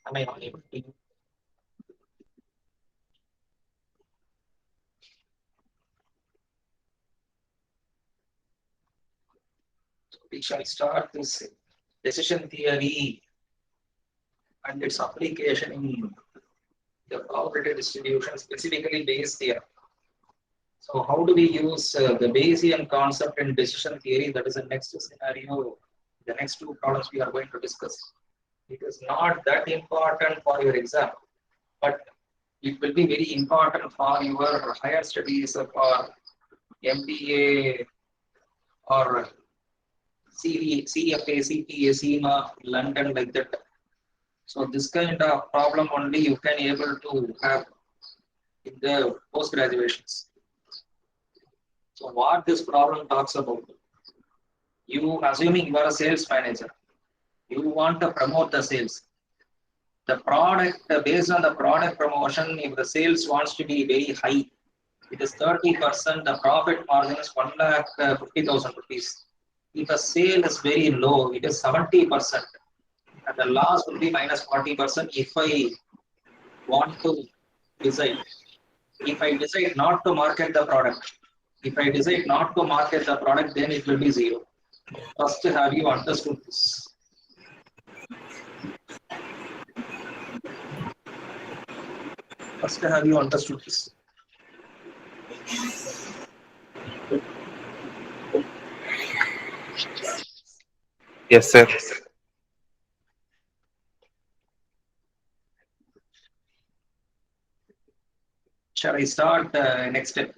Am I unable to? We shall start this decision theory and its application in the probability distribution, specifically Bayes theorem. So, how do we use the Bayesian concept in decision theory? That is the next scenario, the next two problems we are going to discuss. It is not that important for your exam, but it will be very important for your higher studies for MBA or CFA, CPA, CMA, London, like that. So this kind of problem only you can able to have in the post graduations. So what this problem talks about? You assuming you are a sales manager, you want to promote the sales. The product based on the product promotion, if the sales wants to be very high, it is 30%. The profit margin is 1,50,000 rupees. If the sale is very low, it is 70%. And the loss will be minus 40% if I want to decide. If I decide not to market the product, if I decide not to market the product, then it will be zero. First, have you understood this? First, have you understood this? Yes, sir. Shall I start next step?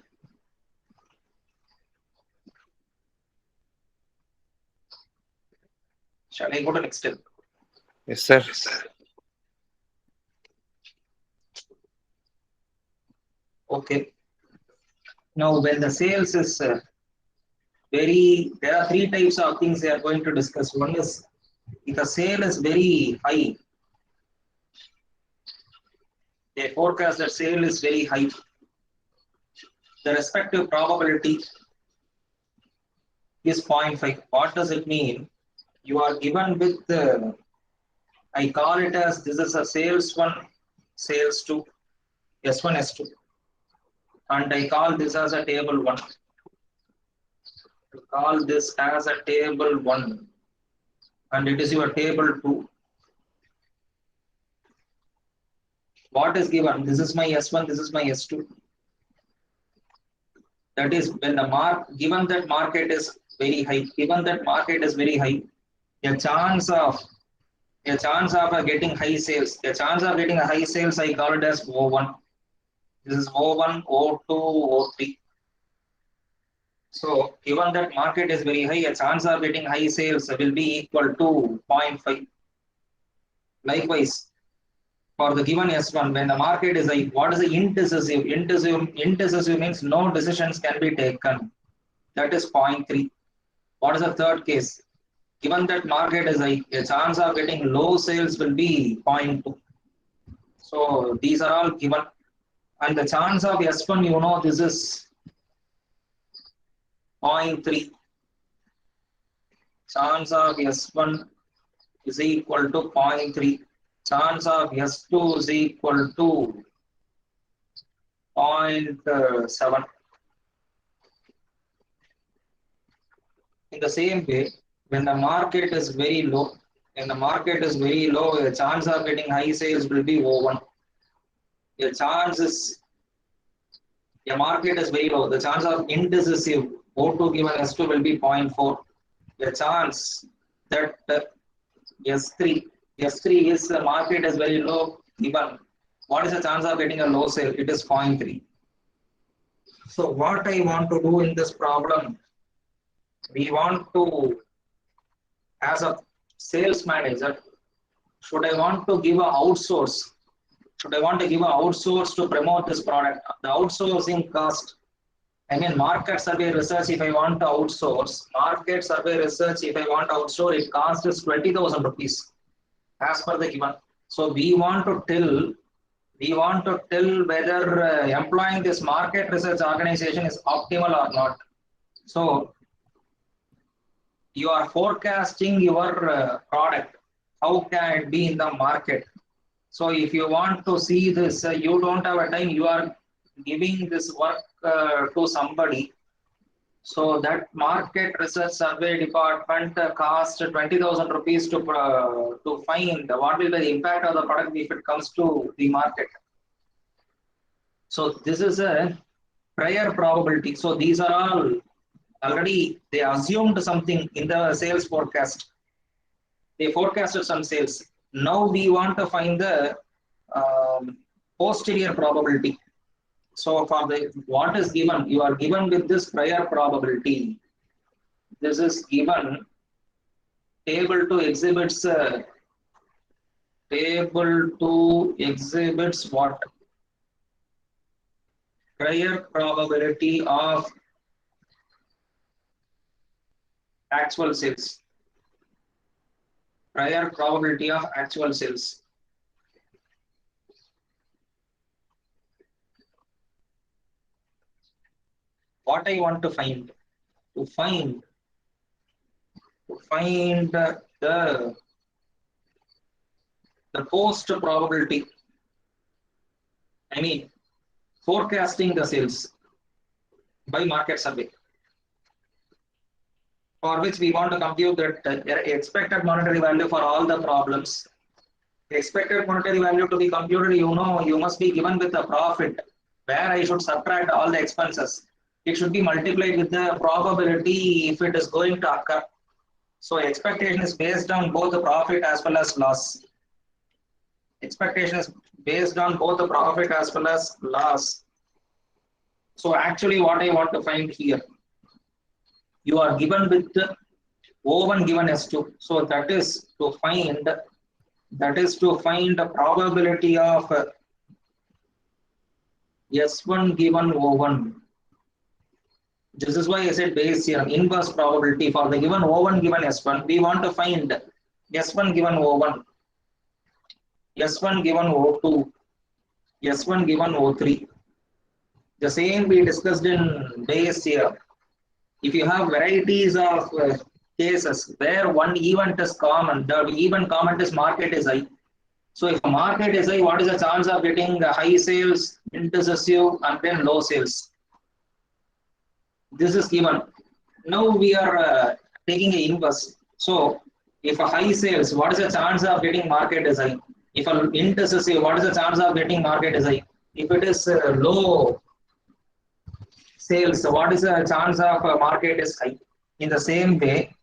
Shall I go to next step? Yes, sir. Okay. Now, when the sales is there are three types of things they are going to discuss. One is if the sale is very high, they forecast that sale is very high. The respective probability is 0.5. What does it mean? You are given with I call it as this is a sales 1, sales 2, S1, S2. And I call this as a table 1. I call this as a table 1. And it is your table 2. What is given? This is my S1, this is my S2. That is when the given that market is very high, a chance of getting high sales, I call it as O1. This is O1, O2, O3. So given that market is very high, a chance of getting high sales will be equal to 0.5. Likewise, for the given S1, when the market is high, what is the indecisive? Indecisive means no decisions can be taken. That is 0.3. What is the third case? Given that market is high, a chance of getting low sales will be 0.2. So these are all given. And the chance of S1, this is 0.3. Chance of S1 is equal to 0.3. Chance of S2 is equal to 0.7. In the same way, when the market is very low, the chance of getting high sales will be O1. The market is very low, the chance of indecisive O2 given S2 will be 0.4. The chance that S3 is the market is very low given. What is the chance of getting a low sale? It is 0.3. So what I want to do in this problem, we want to, as a sales manager, should I want to give an outsource? Should I want to give an outsource to promote this product? The outsourcing cost, market survey research, if I want to outsource, it costs is 20,000 rupees as per the given. So we want to tell whether employing this market research organization is optimal or not. So you are forecasting your product. How can it be in the market? So if you want to see this, you don't have a time, you are giving this work to somebody. So that market research survey department cost 20,000 rupees to find what will be the impact of the product if it comes to the market. So this is a prior probability. So these are all already they assumed something in the sales forecast. They forecasted some sales. Now we want to find the posterior probability. So for the what is given, you are given with this prior probability. This is given table to exhibits what prior probability of actual sales. Prior probability of actual sales. What I want to find, to find the post probability. I mean, forecasting the sales by market survey, for which we want to compute that expected monetary value for all the problems. Expected monetary value to be computed, you must be given with a profit where I should subtract all the expenses. It should be multiplied with the probability if it is going to occur. So expectation is based on both the profit as well as loss. Expectation is based on both the profit as well as loss. So actually what I want to find here, you are given with O1 given S2. So that is to find the probability of S1 given O1. This is why I said base here, inverse probability for the given O1 given S1. We want to find S1 given O1, S1 given O2, S1 given O3. The same we discussed in base here. If you have varieties of cases where one event is common, the event common is market is high. So if a market is high, what is the chance of getting high sales, intercessive, and then low sales? This is given. Now we are taking a inverse. So if a high sales, what is the chance of getting market is high? If an intercessive, what is the chance of getting market is high? If it is low sales, what is the chance of market is high? In the same way,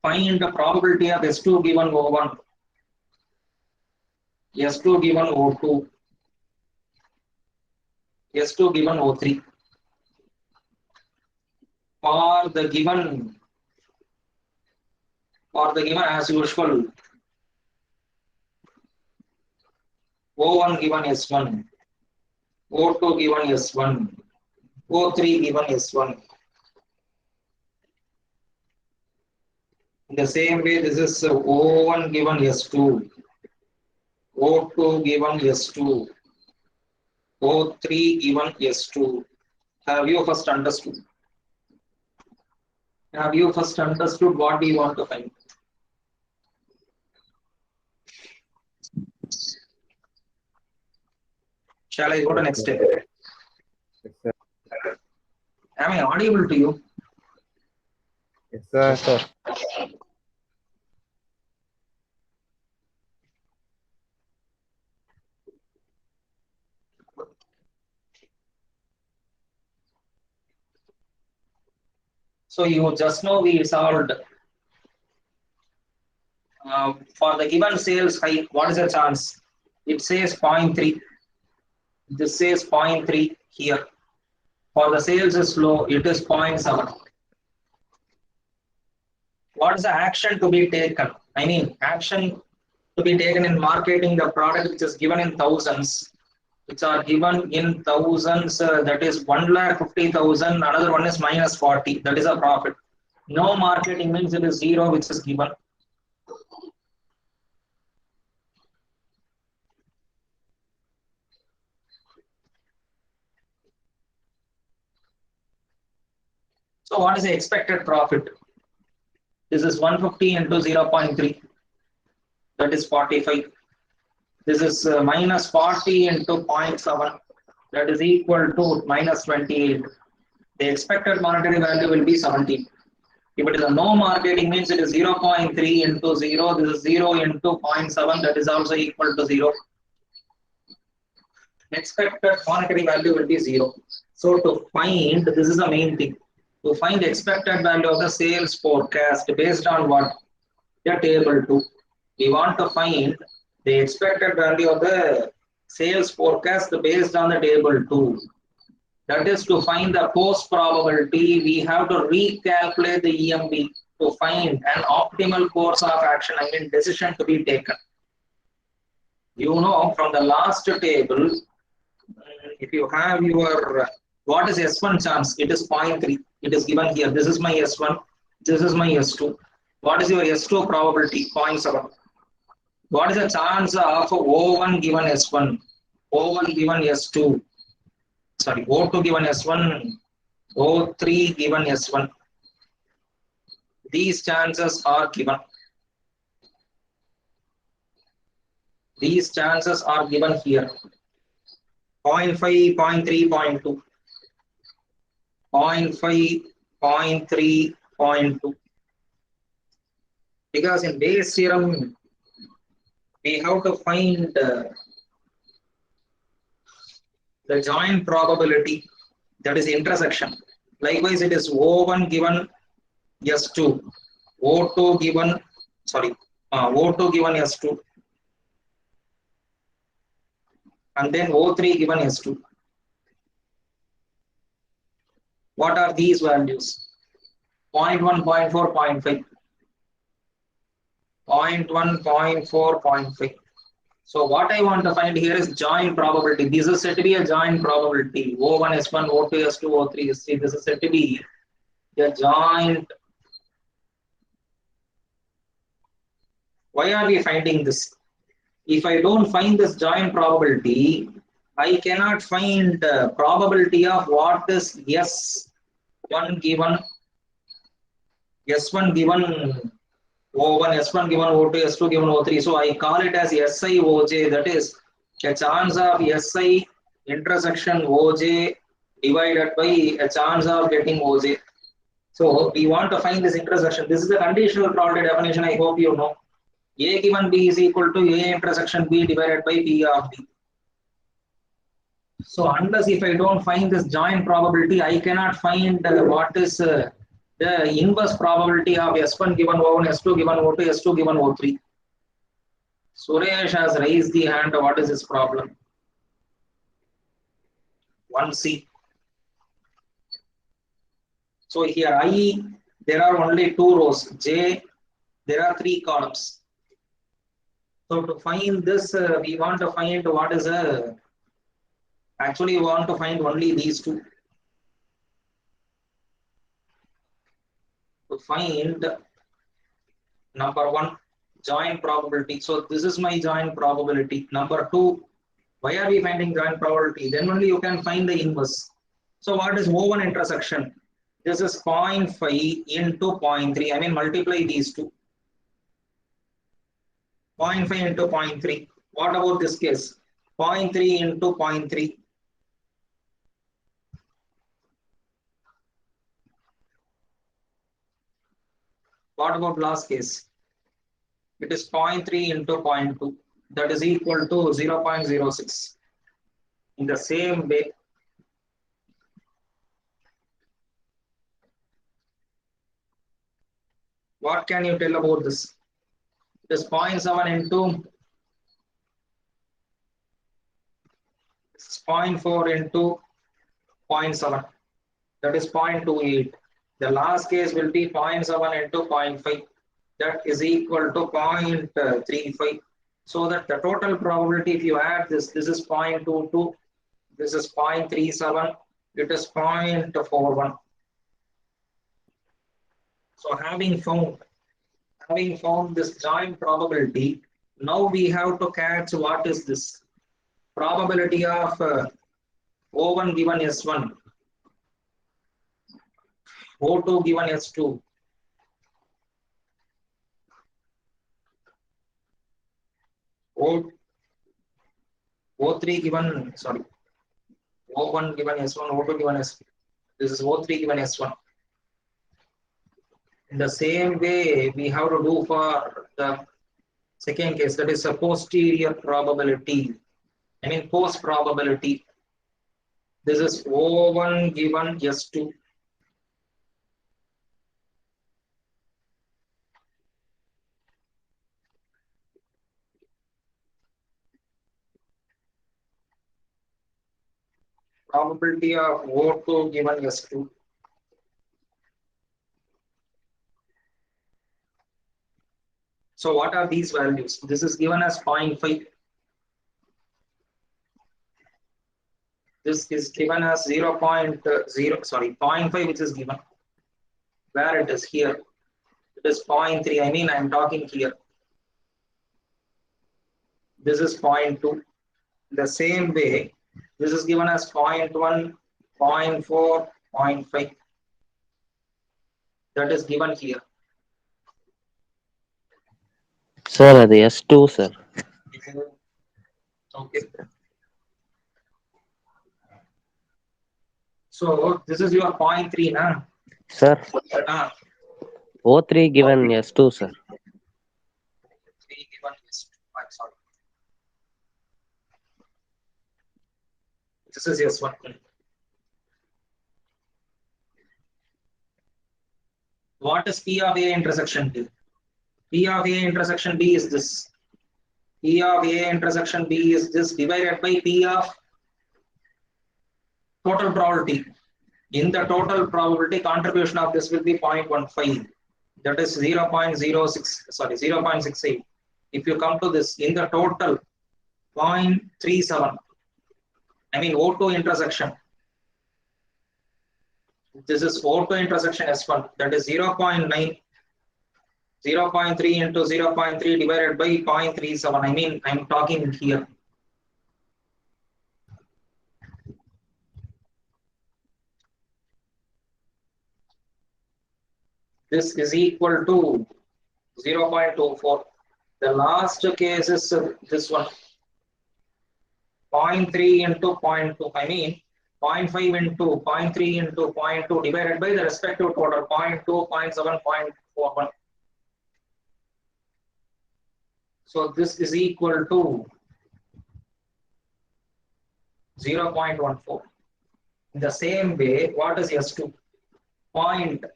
find the probability of S2 given O1, S2 given O2, S2 given O3. For the given as usual, O1 given S1, O2 given S1, O3 given S1. In the same way, this is O1 given S2, O2 given S2, O3 given S2. Have you first understood? Have you first understood what we want to find? Shall I go to next step? Yes, sir. Am I audible to you? Yes, sir. Yes, sir. So you just know we solved for the given sales high, what is the chance? It says 0.3. This says 0.3 here. For the sales is low, it is 0.7. What is the action to be taken? I mean, action to be taken in marketing the product which is given in thousands, which are given in thousands, that is 1,50,000, another one is minus 40, that is a profit. No marketing means it is zero, which is given. So what is the expected profit? This is 150 into 0.3. that is 45. This is minus 40 into 0.7, that is equal to minus 28. The expected monetary value will be 17. If it is a no marketing means it is 0.3 into 0, this is 0 into 0.7, that is also equal to 0. Expected monetary value will be 0. So to find, this is the main thing, to find the expected value of the sales forecast based on what? The table 2. We want to find the expected value of the sales forecast based on the table 2. That is to find the post probability, we have to recalculate the EMB to find an optimal course of action, I mean decision to be taken. You know from the last table, if you have your, what is S1 chance? It is 0.3. It is given here. This is my S1. This is my S2. What is your S2 probability? 0.7. What is the chance of O1 given S1? O1 given S2. Sorry, O2 given S1. O3 given S1. These chances are given. These chances are given here. 0.5, 0.3, 0.2. 0.5, 0.3, 0.2. Because in Bayes theorem, we have to find the joint probability, that is intersection. Likewise, it is O1 given S2, O2 given, O2 given S2, and then O3 given S2. What are these values? 0.1, 0.4, 0.5. 0.1, 0.4, 0.5. So what I want to find here is joint probability. This is said to be a joint probability. O1, S1, O2, S2, O3, S3. This is said to be a joint. Why are we finding this? If I don't find this joint probability, I cannot find the probability of what is S1 given, S1 given O1, S1 given O2, S2 given O3. So I call it as SIOJ, that is a chance of SI intersection OJ divided by a chance of getting OJ. So we want to find this intersection. This is the conditional probability definition, I hope you know. A given B is equal to A intersection B divided by B of B. So unless if I don't find this joint probability, I cannot find what is the inverse probability of S1 given O1, S2 given O2, S2 given O3. Suresh has raised the hand. What is his problem? 1C. So here I, there are only 2 rows. J, there are 3 columns. So to find this, we want to find what is a, actually we want to find only these 2. To find number 1, joint probability. So this is my joint probability. Number 2, why are we finding joint probability? Then only you can find the inverse. So what is O1 intersection? This is 0.5 into 0.3. I mean multiply these 2. 0.5 into 0.3. What about this case? 0.3 into 0.3. What about last case? It is 0.3 into 0.2. That is equal to 0.06. In the same way, what can you tell about this? It is 0.7 into 0.4 into 0.7. That is 0.28. The last case will be 0.7 into 0.5. That is equal to 0.35. So that the total probability, if you add this is 0.22, this is 0.37, it is 0.41. So having found this joint probability, now we have to catch what is this probability of O1 given S1, O2 given S2, O3 given, sorry, O1 given S1, O2 given S2. This is O3 given S1. In the same way, we have to do for the second case, that is a posterior probability. I mean, post probability. This is O1 given S2. Probability of O2 given S2. So what are these values? This is given as 0.5. This is given as 0.0, sorry, 0.5, which is given. Where it is here. It is 0.3. I mean, I'm talking here. This is 0.2. The same way, this is given as 0.1, 0.4, 0.5. That is given here. Sir, అది S2 sir. Okay. So this is your 0.3, na? Sir, Ah, O3 given S2 sir. 3 given is, I'm sorry. This is S1. What is P of A intersection B? P of A intersection B is this. P of A intersection B is this divided by P of total probability. In the total probability, contribution of this will be 0.15. That is 0.06, sorry, 0.68. If you come to this, in the total, 0.37. I mean, O2 intersection. This is O2 intersection S1. That is 0.9. 0.3 into 0.3 divided by 0.37. I mean, I'm talking here. This is equal to 0.24. The last case is this one. 0.3 into 0.2. I mean, 0.5 into 0.3 into 0.2 divided by the respective total 0.2, 0.7, 0.41. So this is equal to 0.14. In the same way, what is S2? 0.1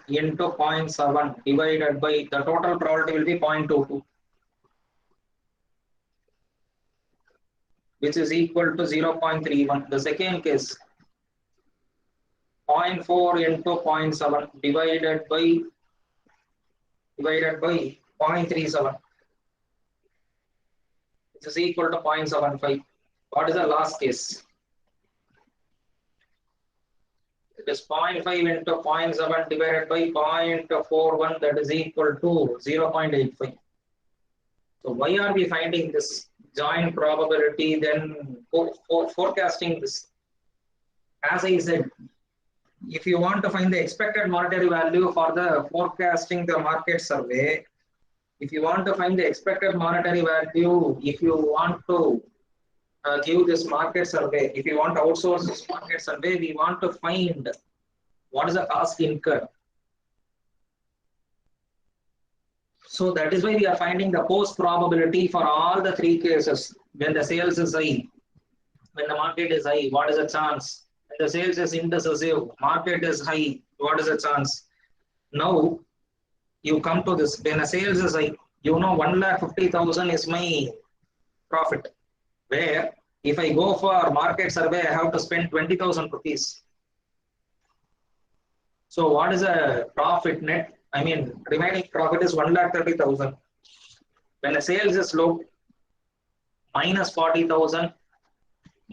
into 0.7 divided by the total probability will be 0.22, which is equal to 0.31. The second case, 0.4 into 0.7 divided by 0.37, which is equal to 0.75. What is the last case? It is 0.5 into 0.7 divided by 0.41, that is equal to 0.85. So why are we finding this joint probability, then forecasting this? As I said, if you want to find the expected monetary value for the forecasting the market survey, if you want to find the expected monetary value, if you want to give this market survey, if you want to outsource this market survey, we want to find what is the cost incurred. So that is why we are finding the post probability for all the three cases. When the sales is high, when the market is high, what is the chance? When the sales is indecisive, market is high, what is the chance? Now you come to this, when a sales is high, you know 1,50,000 is my profit. Where if I go for market survey, I have to spend 20,000 rupees. So what is a profit net? I mean, remaining profit is 1,30,000. When the sales is low, minus 40,000,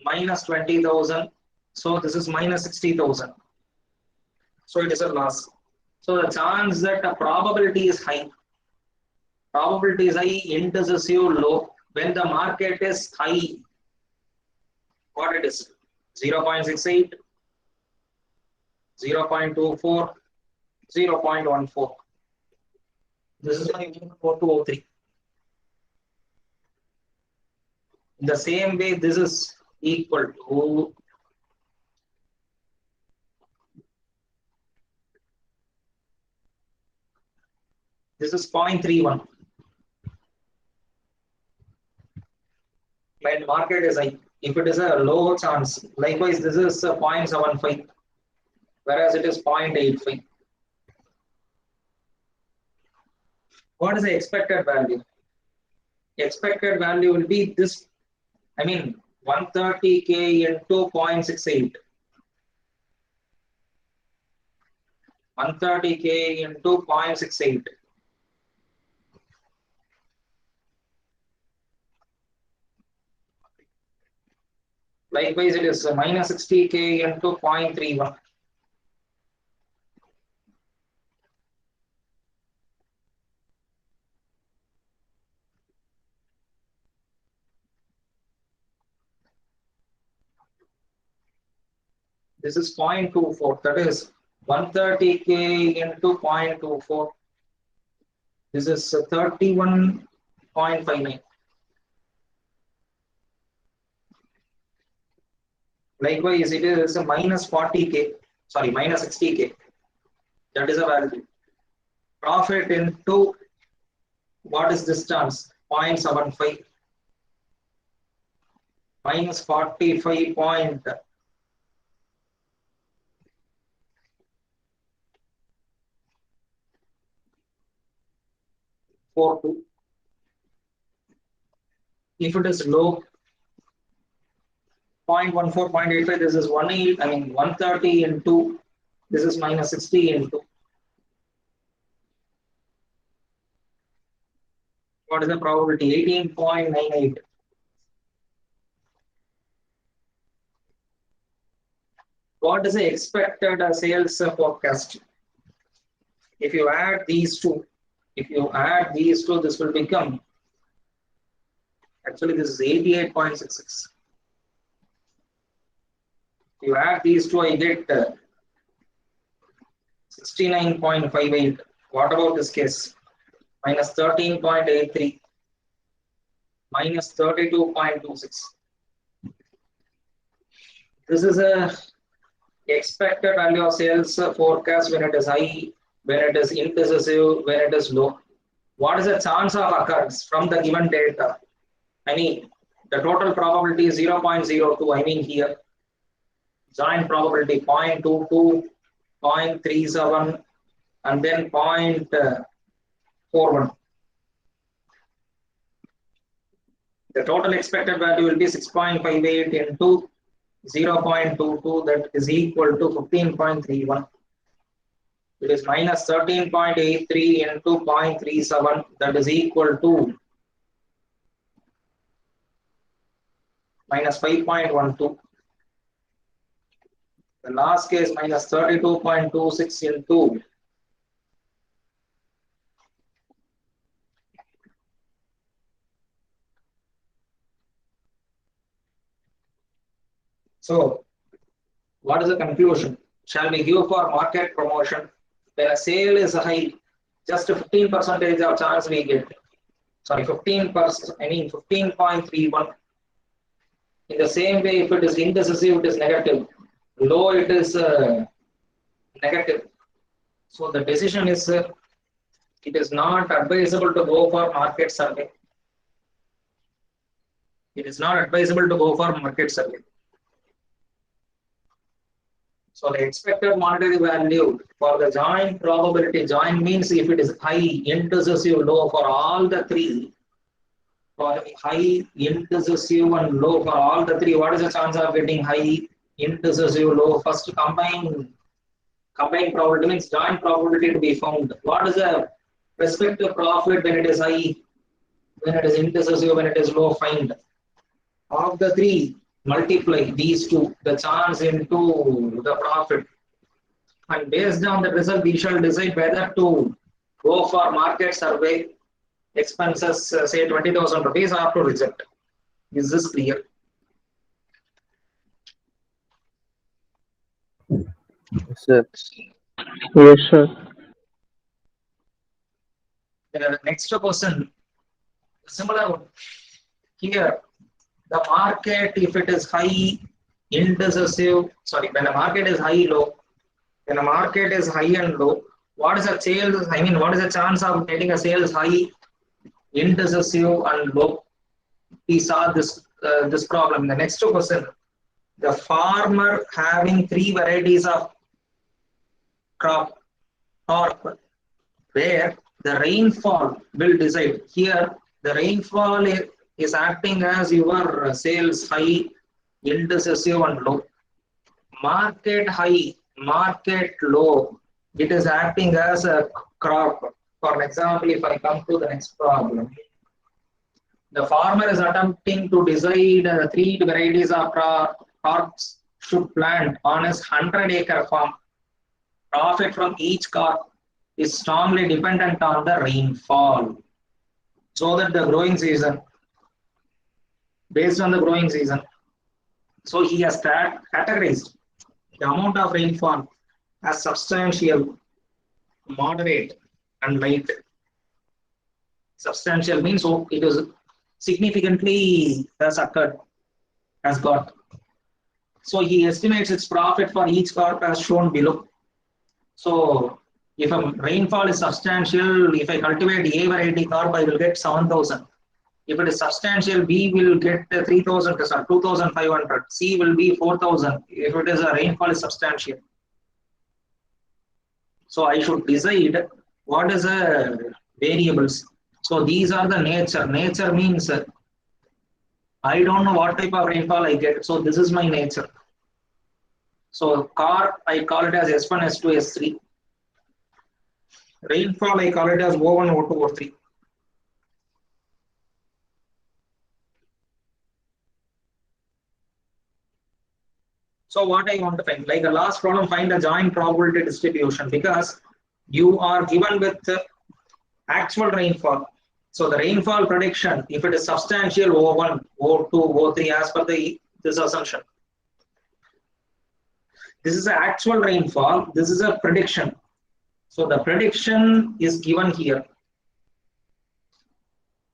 minus 20,000. So this is minus 60,000. So it is a loss. So the chance that a probability is high, indecisive, low. When the market is high, what it is? 0.68, 0.24, 0.14. This is my 0.203. In the same way, this is equal to this is 0.31. When market is high, if it is a low chance, likewise this is a 0.75, whereas it is 0.85. What is the expected value? Expected value will be this, I mean 130k into 0.68. 130k into 0.68. Likewise, it is minus 60k into 0.31. This is 0.24. That is 130k into 0.24. This is 31.59. Likewise, it is a minus 40k. Sorry, minus 60k. That is a value. Profit into what is this chance? 0.75 minus 45.42. If it is low, 0.14, 0.85, this is 18, I mean 130 into, this is minus 60 into. What is the probability? 18.98. What is the expected sales forecast? If you add these two, this will become, actually this is 88.66. If you add these two, I get 69.58. What about this case? Minus 13.83, minus 32.26. This is a expected value of sales forecast when it is high, when it is indecisive, when it is low. What is the chance of occurrence from the given data? I mean, the total probability is 0.02. I mean here, joint probability 0.22, 0.37, and then 0.41. The total expected value will be 6.58 into 0.22, that is equal to 15.31. It is minus 13.83 into 0.37, that is equal to minus 5.12. The last case, minus 32.26 into so what is the conclusion? Shall we give for market promotion? When a sale is high, just 15% of chance we get. Sorry, 15%, I mean 15.31. In the same way, if it is indecisive, it is negative. Low, it is negative. So the decision is, it is not advisable to go for market survey. It is not advisable to go for market survey. So the expected monetary value for the joint probability, joint means if it is high, indecisive, low for all the three. For high, indecisive, and low for all the three, what is the chance of getting high, indecisive, low? First combine probability means joint probability to be found. What is the respective profit when it is high, when it is indecisive, when it is low? Find. Of the three, multiply these two, the chance into the profit. And based on the result, we shall decide whether to go for market survey, expenses, say 20,000 rupees, or to reject. Is this clear? Yes, sir. Yes, sir. The next question, similar one. Here, The market, if it is high, indecisive, sorry, when the market is high, low, when the market is high and low, what is the sales, I mean, what is the chance of getting a sales high, indecisive and low? We saw this problem. In the next question, the farmer having three varieties of crop or where the rainfall will decide. Here, the rainfall is acting as your sales high, indecisive and low. Market high, market low, it is acting as a crop. For example, if I come to the next problem, the farmer is attempting to decide three varieties of crops should plant on his 100-acre farm. Profit from each crop is strongly dependent on the rainfall. So that the growing season, based on the growing season, so he has categorized the amount of rainfall as substantial, moderate, and light. Substantial means so it is significantly has occurred, has got. So he estimates its profit for each crop as shown below. So if a rainfall is substantial, if I cultivate A variety crop, I will get 7,000. If it is substantial, B will get 3,000, 2,500. C will be 4,000. If it is a rainfall is substantial. So I should decide what is the variables. So these are the nature. Nature means I don't know what type of rainfall I get. So this is my nature. So car, I call it as S1, S2, S3. Rainfall, I call it as O1, O2, O3. So what I want to find, like the last problem, find the joint probability distribution, because you are given with actual rainfall. So the rainfall prediction, if it is substantial, O1, O2, O3, as per this assumption. This is the actual rainfall. This is a prediction. So the prediction is given here.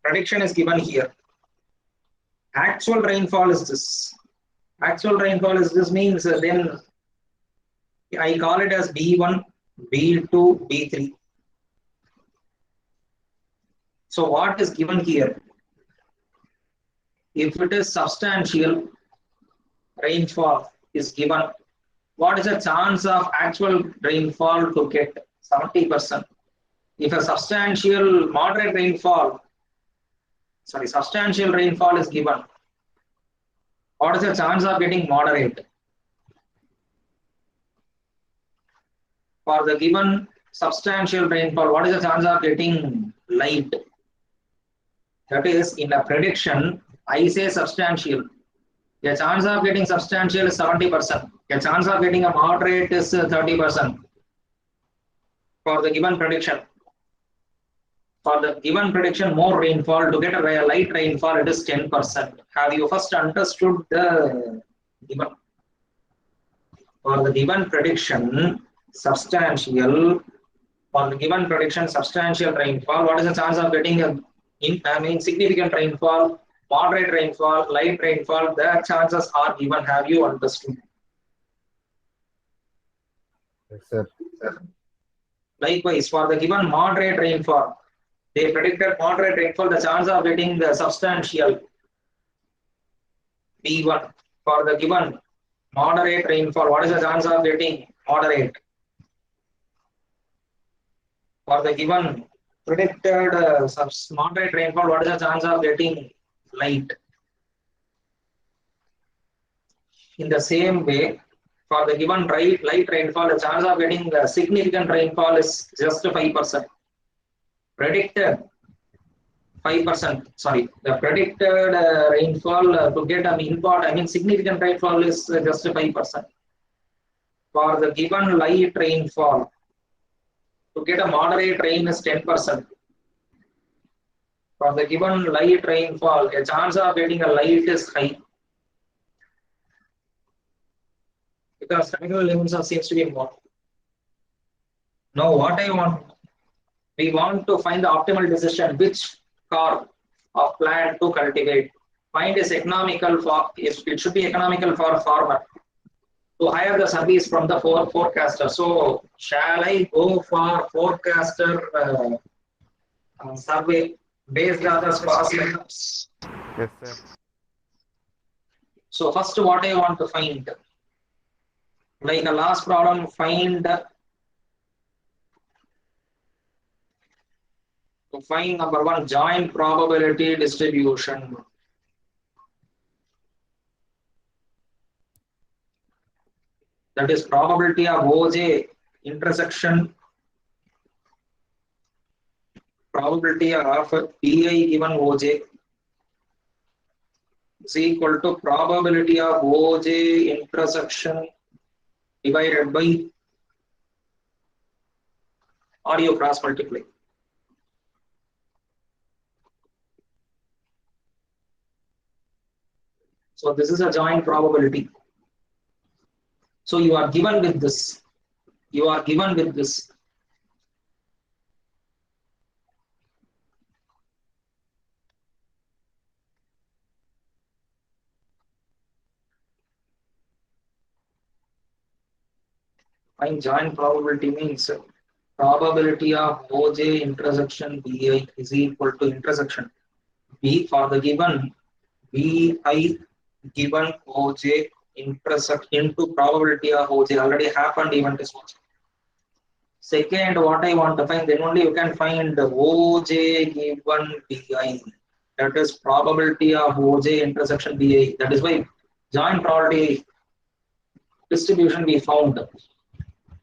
Prediction is given here. Actual rainfall is this. Actual rainfall is this means then I call it as B1, B2, B3. So what is given here? If it is substantial rainfall is given, what is the chance of actual rainfall to get? 70%. If a substantial moderate rainfall, substantial rainfall is given, what is the chance of getting moderate? For the given substantial rainfall, what is the chance of getting light? That is, in a prediction, I say substantial. The chance of getting substantial is 70%. The chance of getting a moderate is 30%. For the given prediction. For the given prediction, more rainfall. To get a light rainfall, it is 10%. Have you first understood the given? For the given prediction, substantial. For the given prediction, substantial rainfall. What is the chance of getting significant rainfall, moderate rainfall, light rainfall? The chances are given. Have you understood? Yes, sir. Likewise, for the given moderate rainfall, they predicted moderate rainfall, the chance of getting the substantial B1. For the given moderate rainfall, what is the chance of getting moderate? For the given predicted moderate rainfall, what is the chance of getting light? In the same way, for the given light rainfall, the chance of getting the significant rainfall is just 5%. Predicted 5%, sorry, the predicted rainfall to get significant rainfall is just 5%. For the given light rainfall, to get a moderate rain is 10%. For the given light rainfall, a chance of getting a light is high. Because chemical elements seems to be more. Now what I want, we want to find the optimal decision, which crop or plant to cultivate. find is economical for, it should be economical for farmer to hire the service from the forecaster. So shall I go for forecaster survey based on the past items? Yes, sir. So first what I want to find, like a last problem, find number one, joint probability distribution. That is probability of OJ intersection, probability of PI given OJ is equal to probability of OJ intersection divided by audio cross multiply. So this is a joint probability. So you are given with this. You are given with this. Find joint probability means probability of OJ intersection BI is equal to intersection B for the given BI given OJ intersect into probability of OJ already happened event is OJ. Second, what I want to find, then only you can find OJ given BI. That is probability of OJ intersection BI. That is why joint probability distribution we found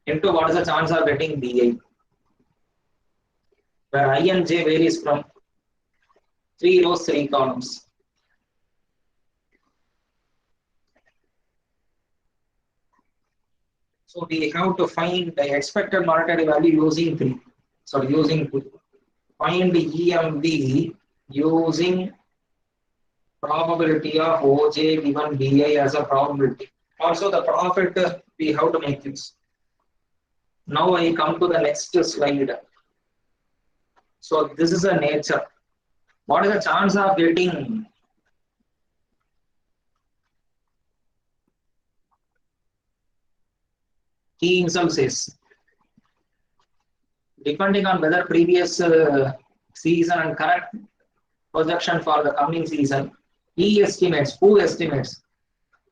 into what is the chance of getting BI, where I and J varies from 3 rows, 3 columns. So we have to find the expected monetary value using 3. So using 2. Find EMV using probability of OJ given BI as a probability. Also the profit we have to make this. Now I come to the next slide. So this is a nature. What is the chance of getting he himself says, depending on whether previous season and correct projection for the coming season, he estimates, who estimates?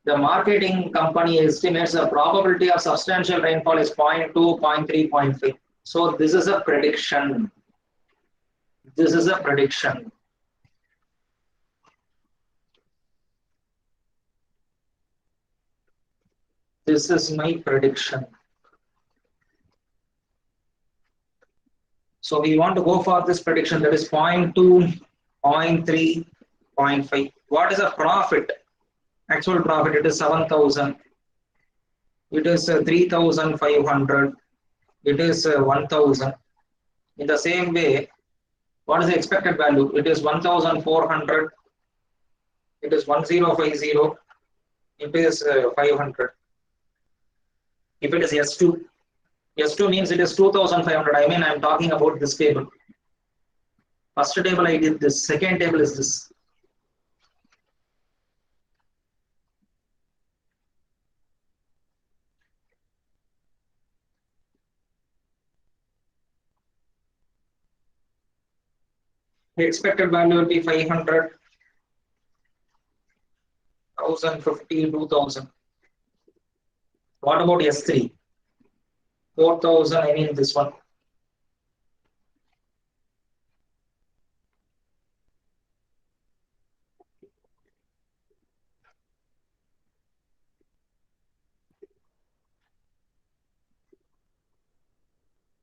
The marketing company estimates the probability of substantial rainfall is 0.2, 0.3, 0.5. So this is a prediction. This is a prediction. This is my prediction. So we want to go for this prediction, that is 0.2, 0.3, 0.5. What is the profit? Actual profit, it is 7,000. It is 3,500. It is 1,000. In the same way, what is the expected value? It is 1,400. It is 1,050. It is 500. If it is S2, S2 means it is 2,500. I mean, I am talking about this table. First table I did this. Second table is this. The expected value will be 500, 1,050, 2,000. What about S3? 4,000, I mean this one.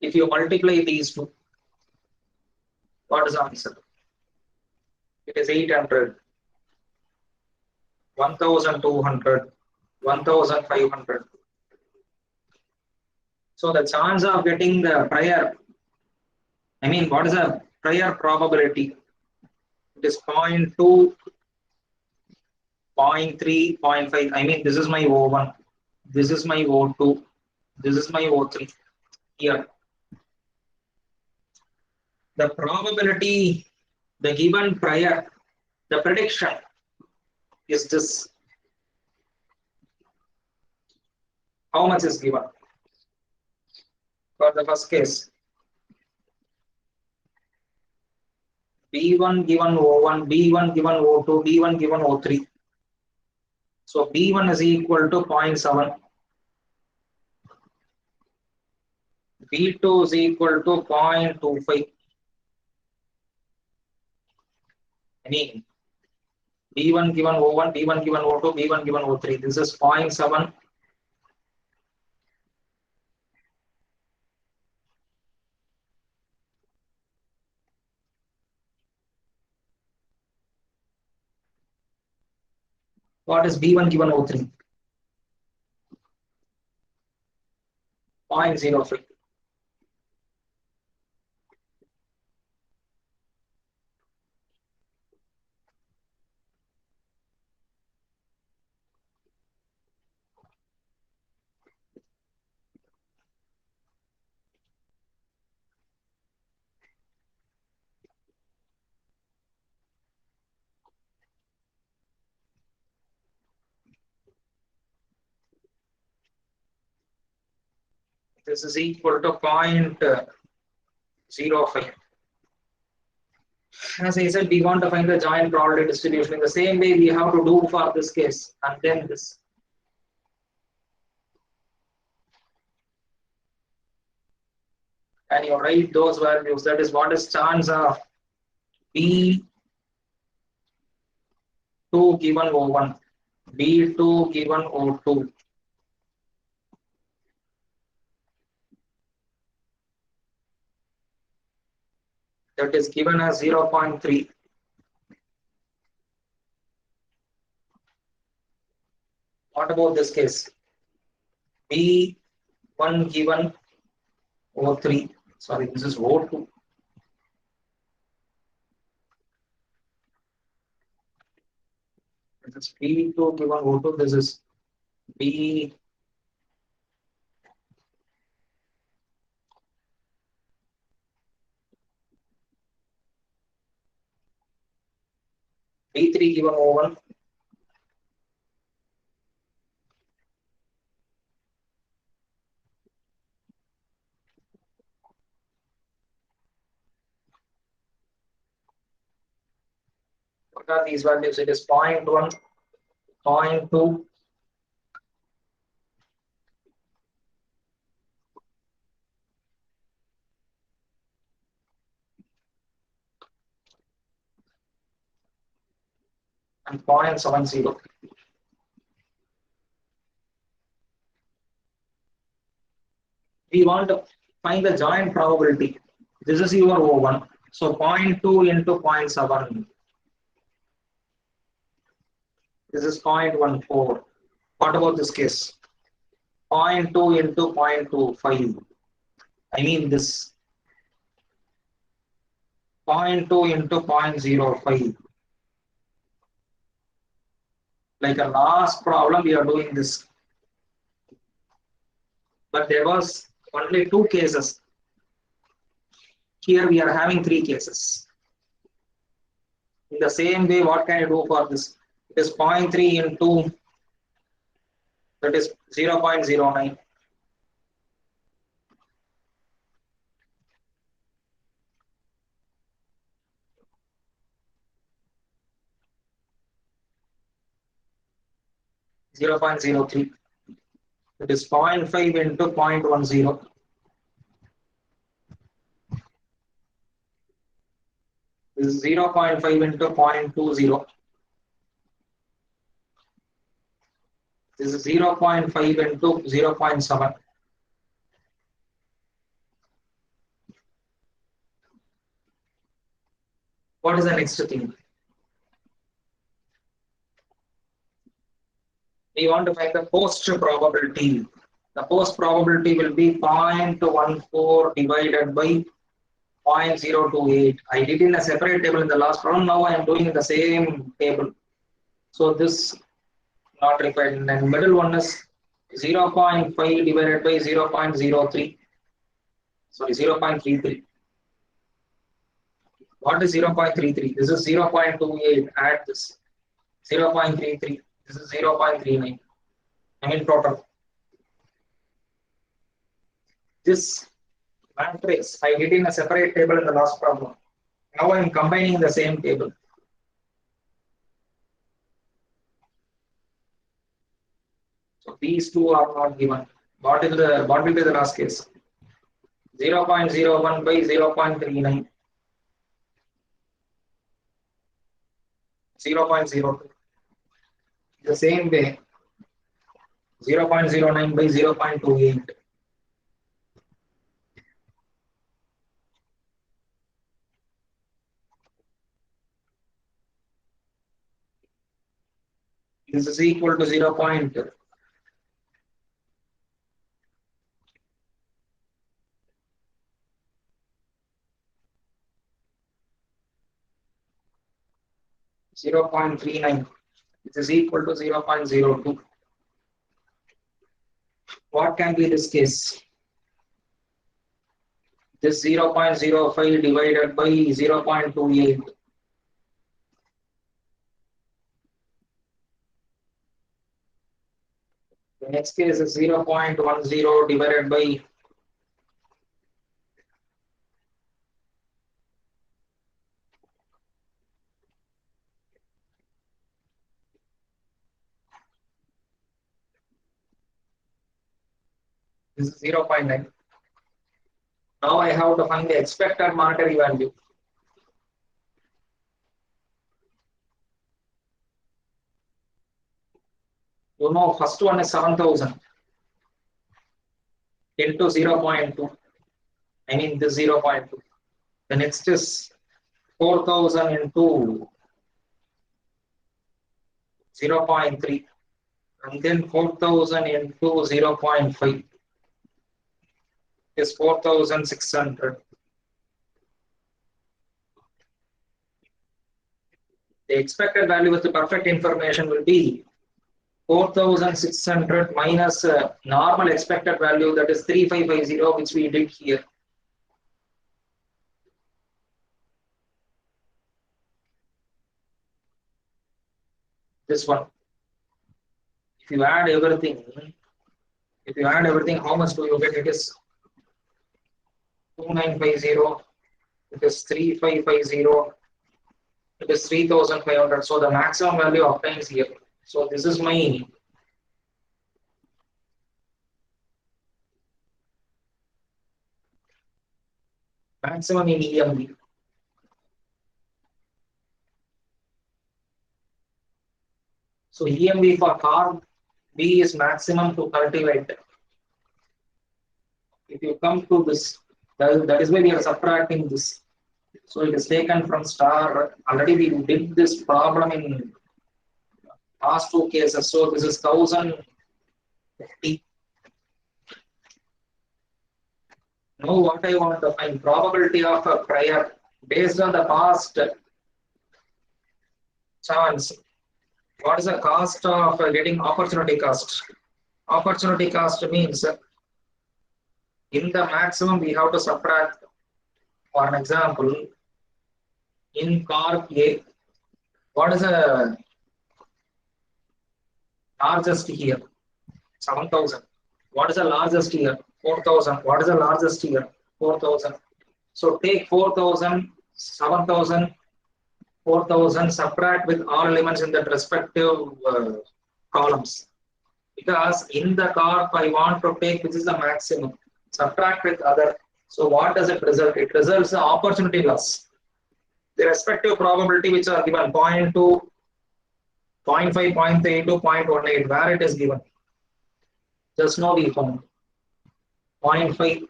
If you multiply these two, what is the answer? It is 800, 1,200, 1,500. So the chance of getting the prior, I mean, what is the prior probability? It is 0.2, 0.3, 0.5. I mean, this is my O1, this is my O2, this is my O3. Here, the probability, the given prior, the prediction is this. How much is given? For the first case, B1 given O1, B1 given O2, B1 given O3. So B1 is equal to 0.7. B2 is equal to 0.25. I mean, B1 given O1, B1 given O2, B1 given O3. This is 0.7. What is B1 given O3? 0.05. This is equal to 0.05. As I said, we want to find the joint probability distribution. In the same way, we have to do for this case, and then this. And you write those values. That is, what is chance of B2 given O1, B2 given O2. That is given as 0.3. What about this case? B1 given O3. Sorry, this is O2. This is B2 given O2. This is B. B3 given O1. What are these values? It is 0.1, 0.2, and 0.70. We want to find the joint probability. This is your O1. So 0.2 into 0.7. This is 0.14. What about this case? 0.2 into 0.25. I mean this. 0.2 into 0.05. Like a last problem, we are doing this. But there was only 2 cases. Here we are having 3 cases. In the same way, what can you do for this? It is 0.3 into, that is 0.09. Zero 0.03. It is 0.5 into 0.10. This is 0.5 into 0.20. This is 0.5 into 0.7. What is the next thing? We want to find the post probability. The post probability will be 0.14 divided by 0.028. I did in a separate table in the last problem. Now I am doing in the same table. So this not required. And then middle one is 0.5 divided by 0.03. Sorry, 0.33. What is 0.33? This is 0.28. Add this. 0.33. This is 0.39. I mean total. This matrix I did in a separate table in the last problem. Now I am combining the same table. So these two are not given. What will be the last case? 0.01 by 0.39. 0.02. The same way, 0.09 by 0.28. This is equal to 0.0. 0.39, which is equal to 0.02. What can be this case? This 0.05 divided by 0.28. The next case is 0.10 divided by 0.9. Now I have to find the expected monetary value. You know, first one is 7,000 into 0.2. I mean this 0.2. The next is 4,000 into 0.3. And then 4,000 into 0.5 is 4,600. The expected value with the perfect information will be 4,600 minus normal expected value, that is 3,550, which we did here. This one. If you add everything, how much do you get? It is 2,950. It is 3,550. It is 3,500. So the maximum value obtains here. So this is my maximum in EMB. So EMB for car B is maximum to cultivate. If you come to this, that is why we are subtracting this. So it is taken from star. Already we did this problem in last two cases. So this is 1,050. Now what I want to find, probability of a prior based on the past chance. What is the cost of getting opportunity cost? Opportunity cost means in the maximum we have to subtract. For an example, in car A, what is the largest here? 7,000. What is the largest here? 4,000. What is the largest here? 4,000. So take 4,000, 7,000, 4,000, subtract with all elements in the respective columns. Because in the car, I want to take which is the maximum, subtract with other. So what does it result? It results in opportunity loss. The respective probability which are given 0.2, 0.5, 0.32, 0.18, where it is given. Just now we found 0.5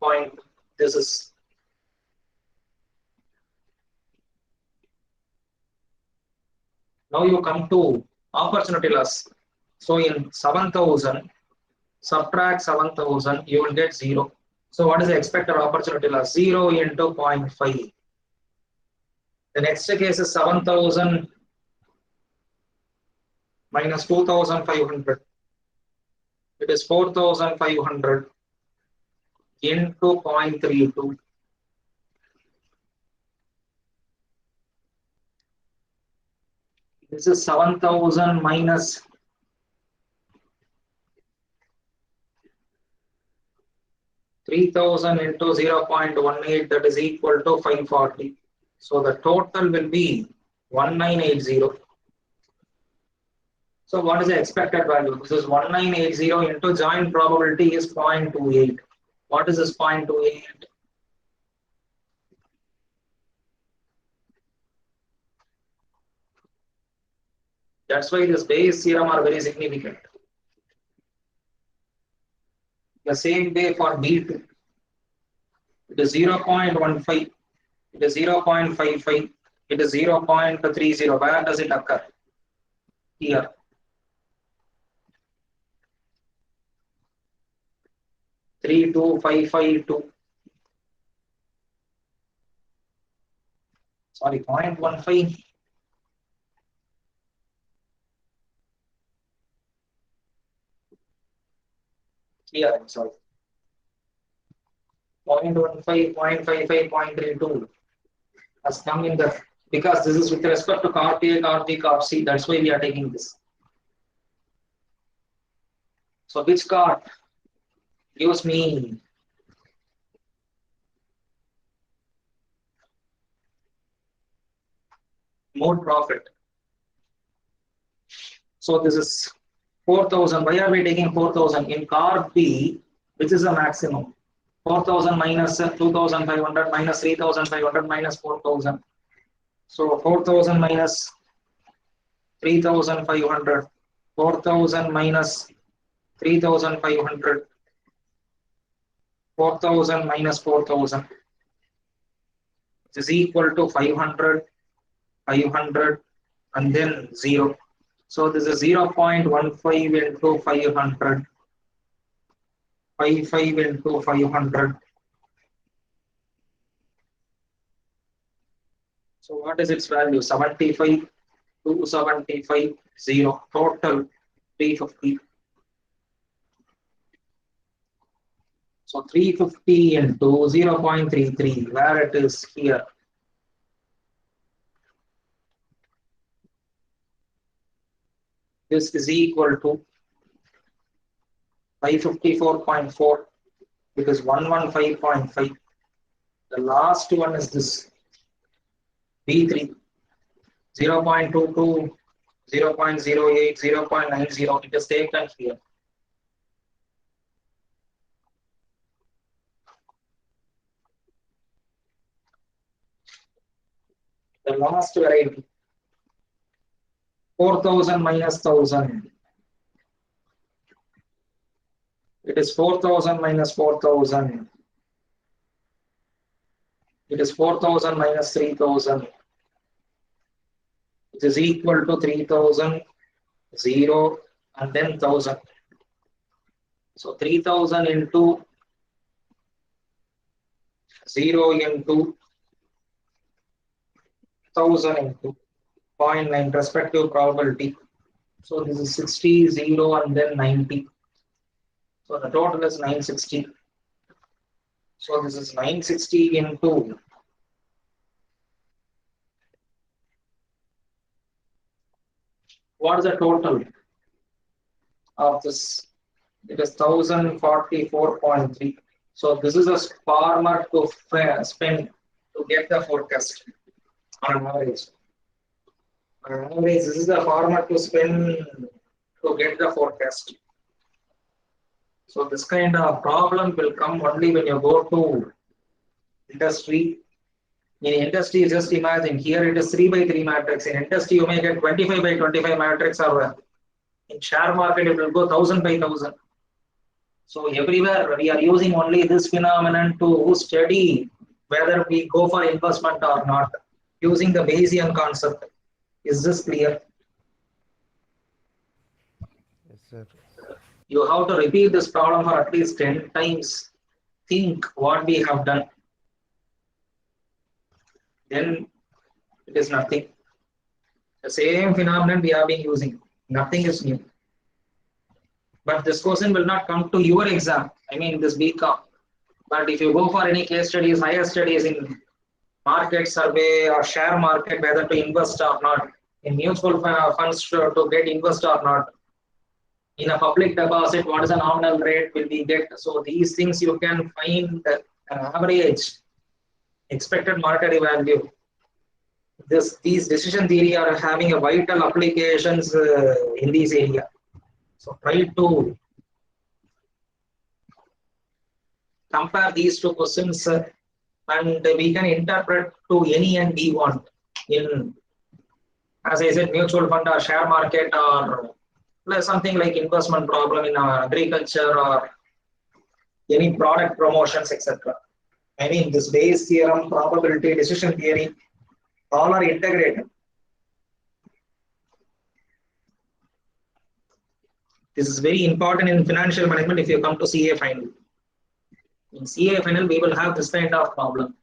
point. This is now you come to opportunity loss. So in 7,000, subtract 7,000, you will get 0. So what is the expected opportunity loss? 0 into 0.5. The next case is 7,000 minus 2,500. It is 4,500 into 0.32. This is 7,000 minus 3,000 into 0.18, that is equal to 540. So the total will be 1980. So what is the expected value? This is 1980 into joint probability is 0.28. What is this 0.28? That's why this Bayes theorem are very significant. The same way for B2. It is 0.15. It is 0.55. It is 0.30. Where does it occur? Here. Three two five five two. Sorry, 0.15. Here, I'm sorry. 0.15, 0.55, 0.32 has come in the, because this is with respect to Corp A, Corp B, Corp C. That's why we are taking this. So which Corp gives me more profit? So this is 4,000. Why are we taking 4,000? In Corp B, which is the maximum? 4,000 minus 2,500 minus 3,500 minus 4,000. So 4,000 minus 3,500. 4,000 minus 3,500. 4,000 minus 4,000. This is equal to 500, 500, and then 0. So this is 0.15 into 500. 55 into 500. So what is its value? 75, 275, 0. Total 350. So 350 into 0.33, where it is here. This is equal to 554.4, because 115.5. The last one is this B3, 0.22, 0.08, 0.90. It is taken here. The last variable, 4,000 minus 1,000. It is 4,000 minus 4,000. It is 4,000 minus 3,000. It is equal to 3,000, 0, and then 1,000. So 3,000 into 0 into 1,000 into 0.9 respective probability. So this is 60, 0, and then 90. So the total is 960. So this is 960 into what is the total of this? It is 1,044.3. So this is a farmer to spend to get the forecast on an average. On an average, this is the farmer to spend to get the forecast. So this kind of problem will come only when you go to industry. In industry, just imagine here it is 3 by 3 matrix. In industry, you may get 25 by 25 matrix, or in share market, it will go 1,000 by 1,000. So everywhere we are using only this phenomenon to study whether we go for investment or not, using the Bayesian concept. Is this clear? Yes, sir. You have to repeat this problem for at least 10 times. Think what we have done. Then it is nothing. The same phenomenon we have been using. Nothing is new. But this question will not come to your exam. I mean this BCom. But if you go for any case studies, higher studies in market survey or share market, whether to invest or not, in mutual funds to get invest or not. In a public deposit, what is the nominal rate will we get? So these things you can find average expected monetary value. These decision theory are having a vital applications in this area. So try to compare these two questions and we can interpret to any end we want in, as I said, mutual fund or share market or something like investment problem in agriculture or any product promotions, etc. I mean, this Bayes theorem, probability, decision theory, all are integrated. This is very important in financial management if you come to CA final. In CA final, we will have this kind of problem.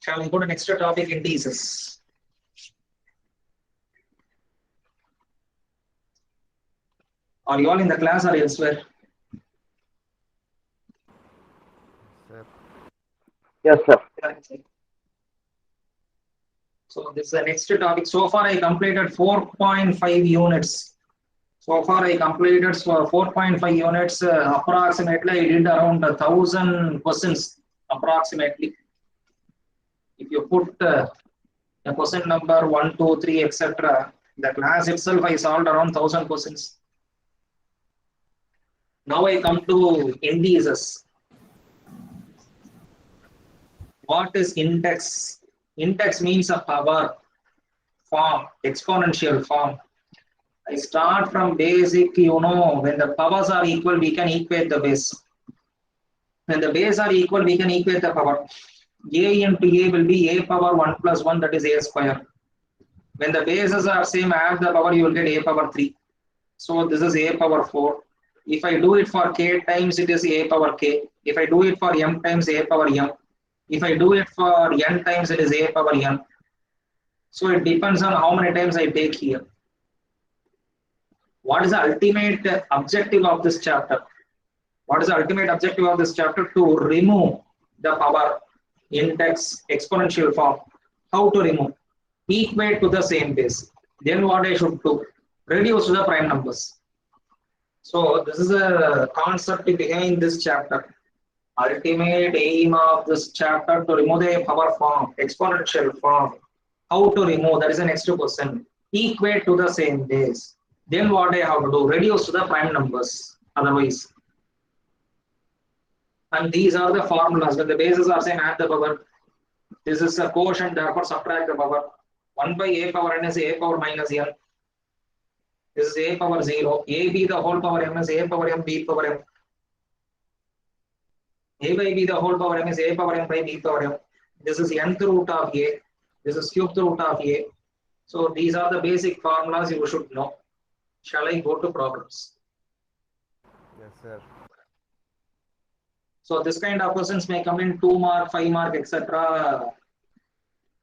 Shall we go to next topic, indices? Are you all in the class or elsewhere? Sir. Yes, sir. So this is the next topic. So far I completed 4.5 units. So far I completed 4.5 units. Approximately I did around 1,000 questions approximately. If you put a question number 1, 2, 3, etc., the class itself I solved around 1,000 questions. Now I come to indices. What is index? Index means a power form, exponential form. I start from basic, when the powers are equal, we can equate the base. When the base are equal, we can equate the power. A into A will be A power 1 plus 1, that is A square. When the bases are same, add the power, you will get A power 3. So this is A power 4. If I do it for K times, it is A power K. If I do it for M times, A power M. If I do it for N times, it is A power N. So it depends on how many times I take here. What is the ultimate objective of this chapter? What is the ultimate objective of this chapter? To remove the power index exponential form. How to remove? Equate to the same base. Then what I should do? Reduce to the prime numbers. So this is a concept behind this chapter. Ultimate aim of this chapter to remove the power form, exponential form. How to remove? That is the next question. Equate to the same base. Then what I have to do? Reduce to the prime numbers. Otherwise. And these are the formulas. When the bases are same, add the power. This is a quotient, therefore subtract the power. 1 by A power n is A power minus n. This is A power 0. AB the whole power m is A power m, B power m. A by B the whole power m is A power m by B power m. This is nth root of A. This is cubed root of A. So these are the basic formulas you should know. Shall I go to problems? Yes, sir. So this kind of questions may come in 2 mark, 5 mark, etc.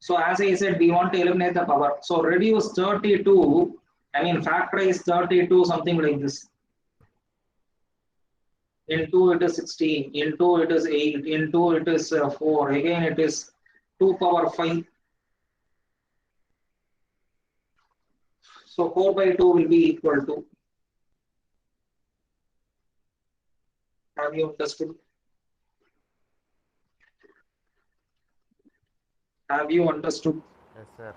So as I said, we want to eliminate the power. So reduce 32, factorize 32, something like this. Into it is 16, into it is 8, into it is 4, again it is 2 power 5. So 4 by 2 will be equal to. Have you understood? Have you understood? Yes, sir.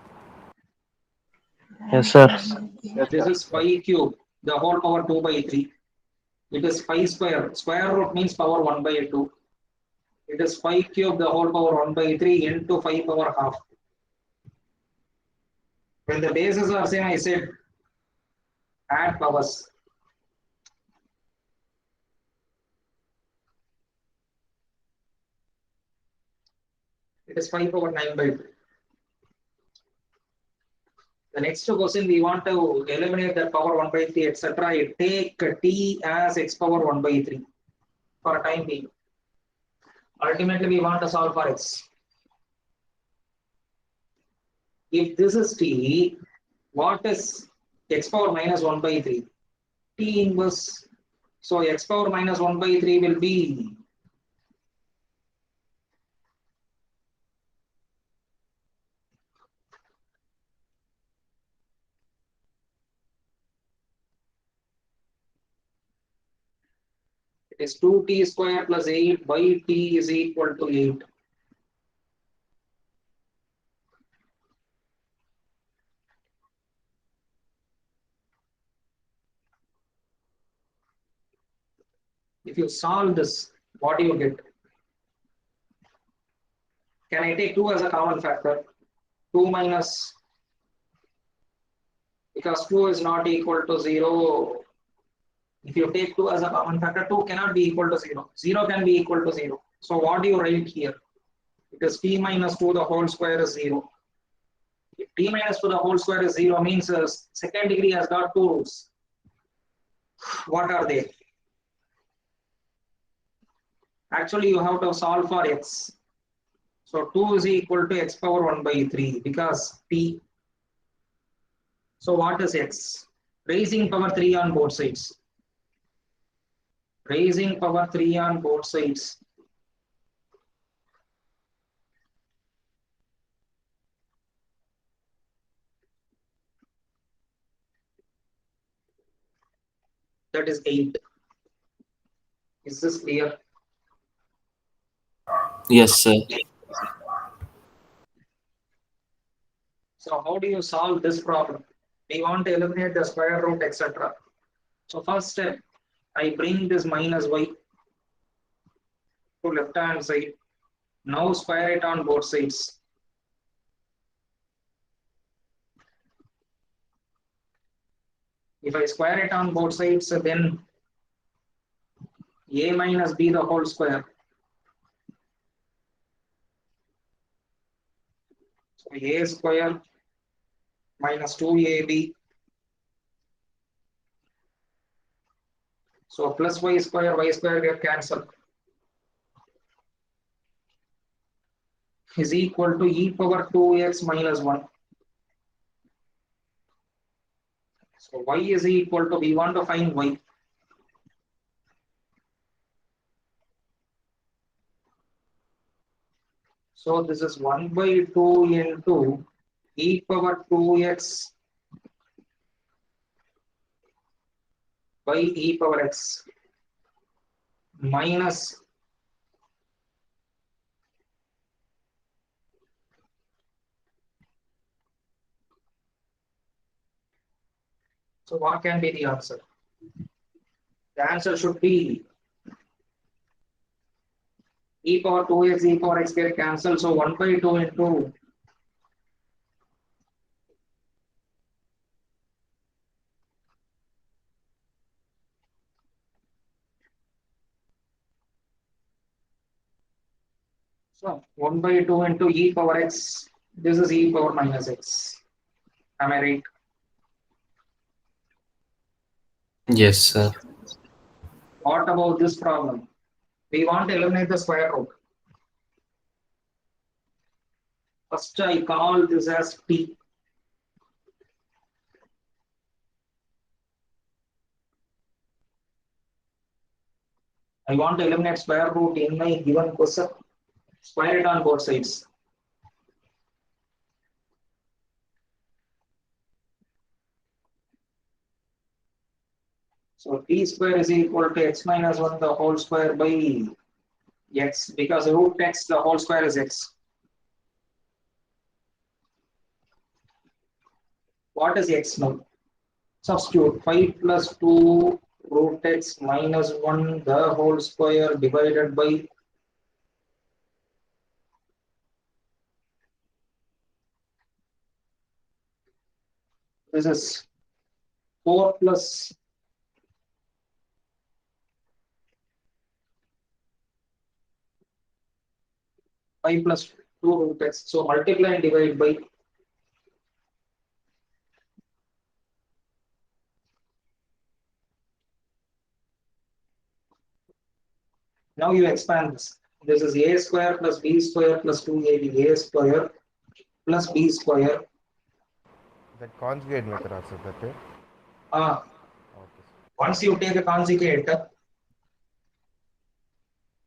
Yes, sir. Yes, This sir. is 5 cube, the whole power 2 by 3. It is 5 square. Square root means power 1 by 2. It is 5 cube, the whole power 1 by 3 into 5 power half. When the bases are same, I said add powers. It is 5 power 9 by 2. The next question, we want to eliminate that power 1 by 3, etc. I take t as x power 1 by 3 for a time being. Ultimately, we want to solve for x. If this is t, what is x power minus 1 by 3? T inverse. So x power minus 1 by 3 will be is 2t square plus 8 by t is equal to 8. If you solve this, what do you get? Can I take 2 as a common factor? 2 minus, because 2 is not equal to 0. If you take 2 as a common factor, 2 cannot be equal to 0. 0 can be equal to 0. So what do you write here? Because t minus 2 the whole square is 0. If t minus 2 the whole square is 0 means second degree has got 2 roots. What are they? Actually, you have to solve for x. So 2 is equal to x power 1 by 3 because t. So what is x? Raising power 3 on both sides. Raising power 3 on both sides. That is 8. Is this clear? Yes, sir. So how do you solve this problem? We want to eliminate the square root, etc. So first step, I bring this minus y to left hand side. Now square it on both sides. If I square it on both sides, then a minus b the whole square. So a square minus 2ab. So plus y square get cancelled. Is equal to e power 2x minus 1. So y is equal to, we want to find y. So this is 1 by 2 into e power 2x by e power x minus, so what can be the answer? The answer should be e power 2x, e power x get cancelled. So 1 by 2 into so 1 by 2 into e power x. This is e power minus x. Am I right? Yes, sir. What about this problem? We want to eliminate the square root. First, I call this as p. I want to eliminate square root in my given question. Square it on both sides. So t square is equal to x minus 1 the whole square by x, because root x the whole square is x. What is x now? Substitute 5 plus 2 root x minus 1 the whole square divided by this is 4 plus 5 plus 2 root x. So multiply and divide by. Now you expand this. This is a square plus b square plus 2ab, a square plus b square. That conjugate method also, that way. Ah, Okay. once you take a conjugate,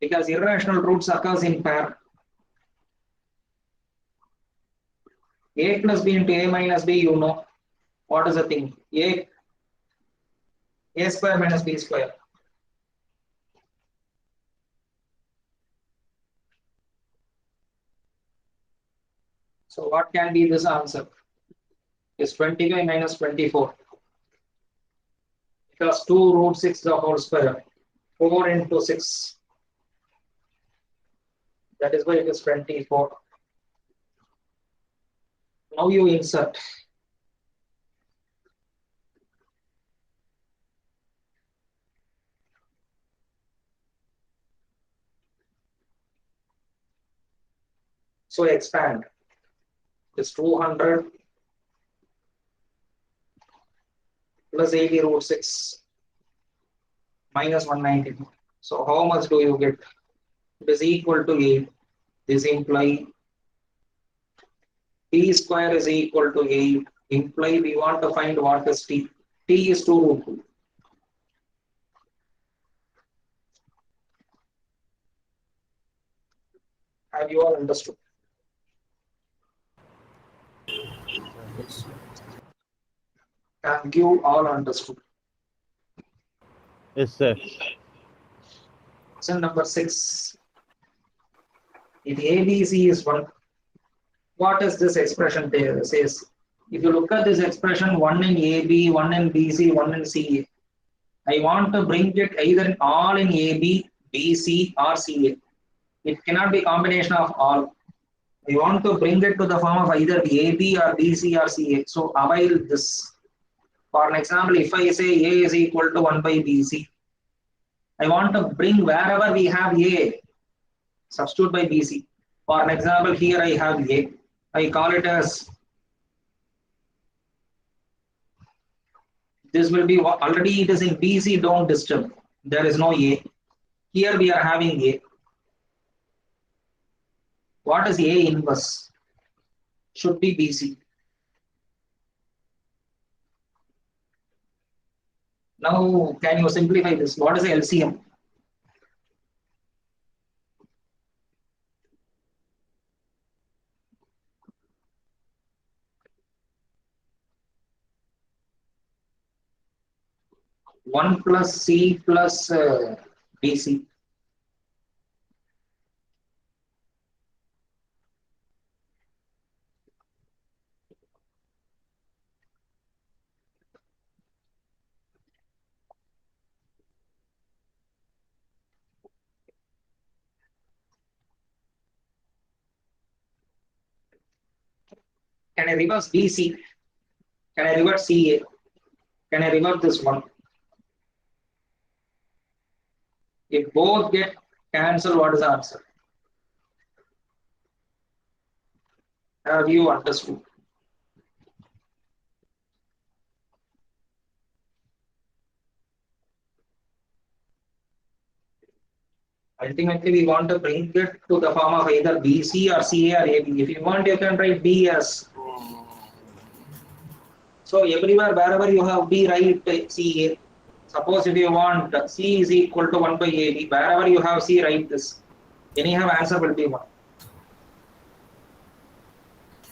because irrational roots occurs in pair, a plus b into a minus b, you know what is the thing? A square minus b square. So what can be this answer? Is 25 minus 24. Because 2 root 6 the whole square. 4 into 6. That is why it is 24. Now you insert. So expand. It's 200 plus 80 root 6 minus 190. So how much do you get? It is equal to 8. This implies t square is equal to 8. Imply we want to find what is t. T is 2 root 2. Have you all understood? Yes. Have you all understood? Yes, sir. Question number 6. If ABC is 1, what is this expression there says? If you look at this expression, 1 in AB, 1 in BC, 1 in CA. I want to bring it either all in AB, BC or CA. It cannot be combination of all. I want to bring it to the form of either AB or BC or CA. So avail this. For an example, if I say A is equal to 1 by BC, I want to bring wherever we have A, substitute by BC. For an example, here I have A. I call it as, this will be, already it is in BC, don't disturb. There is no A. Here we are having A. What is A inverse? Should be BC. Now, can you simplify this? What is the LCM? One plus C plus BC. Can I reverse BC? Can I reverse CA? Can I reverse this one? If both get cancelled, what is the answer? Have you understood? Ultimately, we want to bring it to the form of either BC or CA or AB. If you want, you can write B as. So everywhere, wherever you have B, write CA. Suppose if you want C is equal to 1 by AB, wherever you have C, write this. Anyhow, answer will be 1.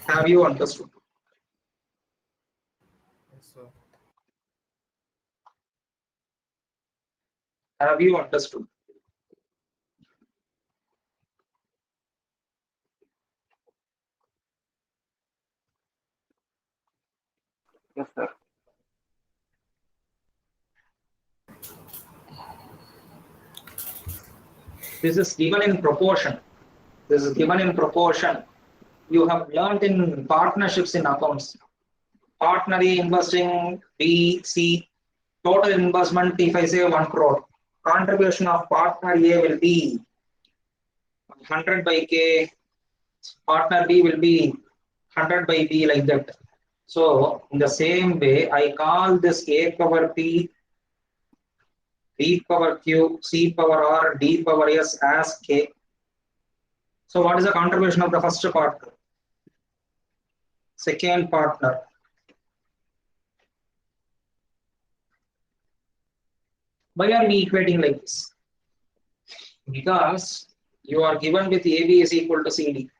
Have you understood? Yes, sir. Have you understood? Yes, sir. This is given in proportion. This is given in proportion. You have learned in partnerships in accounts. Partner A investing B, C, total investment, if I say 1 crore, contribution of partner A will be 100 by K, partner B will be 100 by B, like that. So, in the same way, I call this A power P, B power Q, C power R, D power S as K. So, what is the contribution of the first partner? Second partner. Why are we equating like this? Because you are given with AB is equal to CD.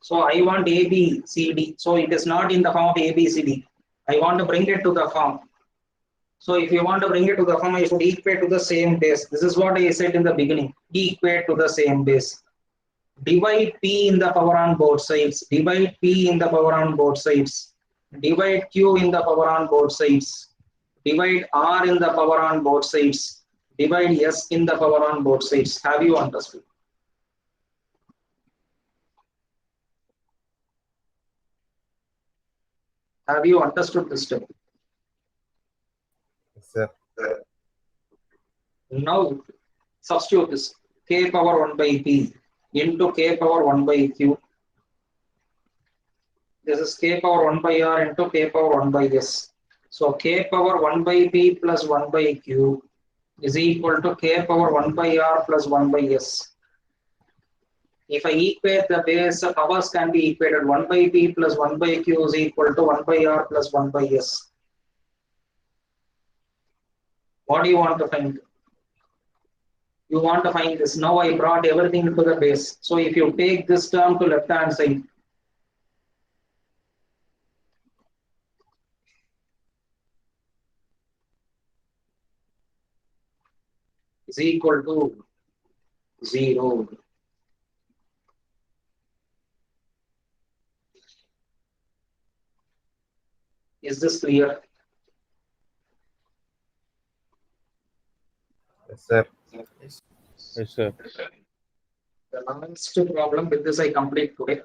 So I want AB, CD. So it is not in the form of AB, CD. I want to bring it to the form. So if you want to bring it to the form, I should equate to the same base. This is what I said in the beginning. Equate to the same base. Divide p in the power on both sides. Divide p in the power on both sides. Divide q in the power on both sides. Divide r in the power on both sides. Divide s in the power on both sides. Have you understood? Have you understood this step? Yes, sir. Now substitute this k power 1 by p into k power 1 by q. This is k power 1 by r into k power 1 by s. So k power 1 by p plus 1 by q is equal to k power 1 by r plus 1 by s. If I equate the base, powers can be equated. 1 by p plus 1 by q is equal to 1 by r plus 1 by s. What do you want to find? You want to find this. Now I brought everything to the base. So if you take this term to left hand side, is equal to 0. Is this clear? Yes, sir. Yes. Yes, sir. The last problem with this I complete today.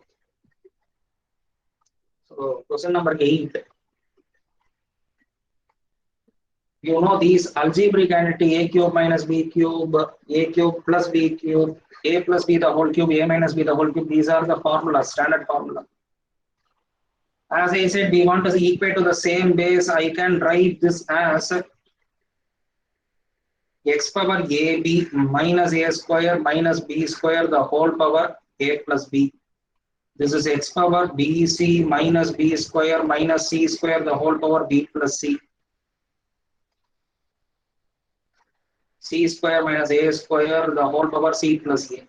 So question number 8. You know these algebraic identity a cube minus b cube, a cube plus b cube, a plus b the whole cube, a minus b the whole cube. These are the formulas, standard formula. As I said, we want to equate to the same base. I can write this as x power ab minus a square minus b square the whole power a plus b. This is x power bc minus b square minus c square the whole power b plus c. C square minus a square the whole power c plus a.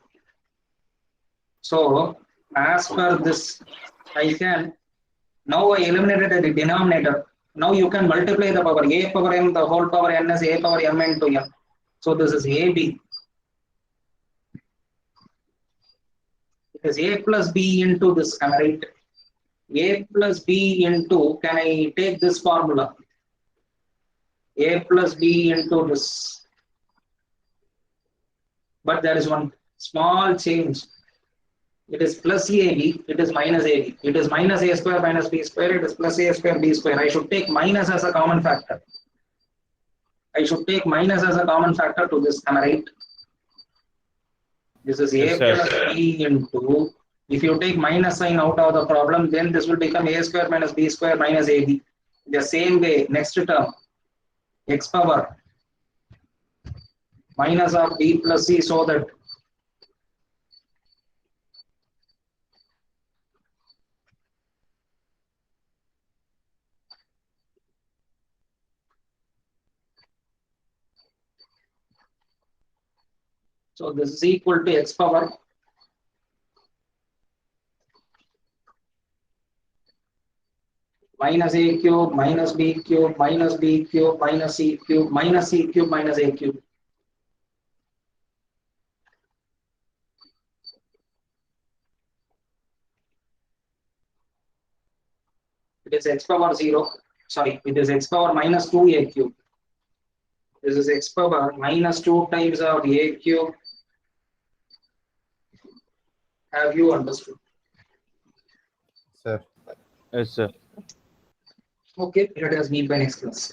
So as per this, I can, now I eliminated the denominator. Now you can multiply the power a power m the whole power n is a power m into n. So this is ab. It is a plus b into this, am I right? A plus b into, can I take this formula? A plus b into this. But there is one small change. It is plus AB, it is minus AB. It is minus A square minus B square, it is plus A square B square. I should take minus as a common factor. I should take minus as a common factor to this, am I right? This is A Yes, sir. plus B into, if you take minus sign out of the problem, then this will become A square minus B square minus AB. The same way, next term, x power minus of B plus C, so that so this is equal to x power minus a cube minus b cube minus b cube minus c cube minus c cube minus a cube. It is x power 0. Sorry, it is x power minus 2a cube. This is x power minus 2 times of a cube. Have you understood? Sir. Yes, sir. Okay, let us meet by next class.